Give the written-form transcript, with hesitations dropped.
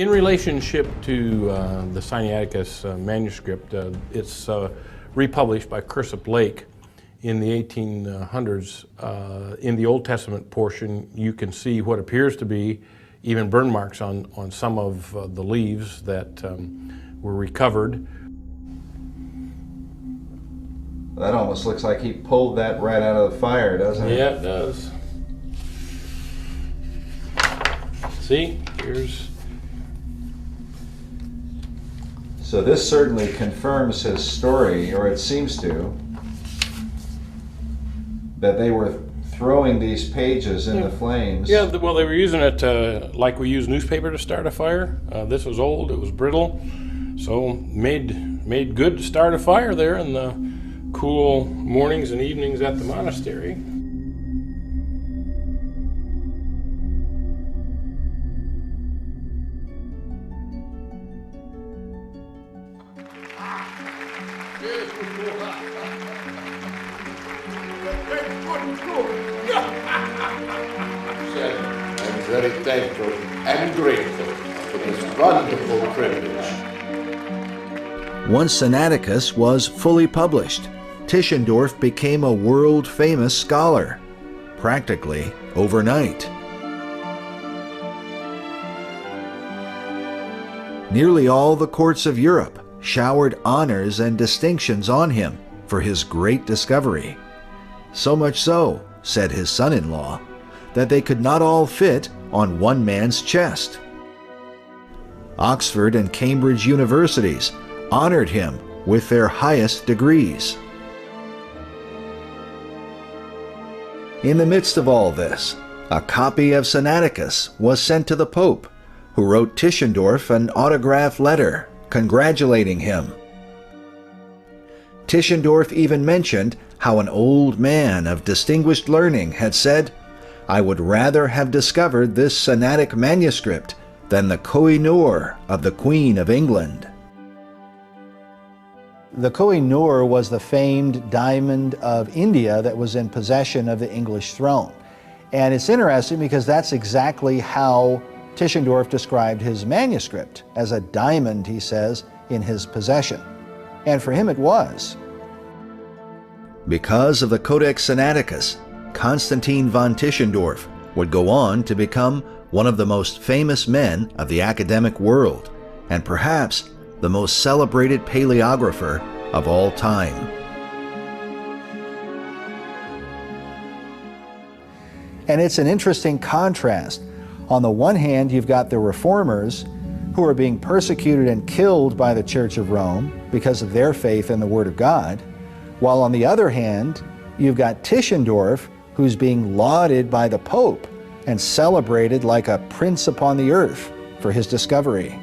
In relationship to the Sinaiticus manuscript, it's republished by Kirsup Lake in the 1800s. In the Old Testament portion, you can see what appears to be even burn marks on some of the leaves that were recovered. That almost looks like he pulled that right out of the fire, doesn't it? Yeah, it does. See, here's... So this certainly confirms his story, or it seems to, that they were throwing these pages in the flames. Yeah, well, they were using it like we use newspaper to start a fire. This was old, it was brittle, so made good to start a fire there in the cool mornings and evenings at the monastery. I'm very thankful and grateful for this wonderful privilege. Once Sinaiticus was fully published, Tischendorf became a world-famous scholar, practically overnight. Nearly all the courts of Europe showered honors and distinctions on him for his great discovery. So much so, said his son-in-law, that they could not all fit on one man's chest. Oxford and Cambridge universities honored him with their highest degrees. In the midst of all this, a copy of Sinaiticus was sent to the Pope, who wrote Tischendorf an autograph letter congratulating him. Tischendorf even mentioned how an old man of distinguished learning had said, "I would rather have discovered this Sinaitic manuscript than the Koh-i-Noor of the Queen of England." The Koh-i-Noor was the famed diamond of India that was in possession of the English throne. And it's interesting because that's exactly how Tischendorf described his manuscript, as a diamond, he says, in his possession. And for him it was. Because of the Codex Sinaiticus, Constantine von Tischendorf would go on to become one of the most famous men of the academic world, and perhaps the most celebrated paleographer of all time. And it's an interesting contrast. On the one hand, you've got the reformers who are being persecuted and killed by the Church of Rome because of their faith in the Word of God, while on the other hand, you've got Tischendorf, who's being lauded by the Pope and celebrated like a prince upon the earth for his discovery.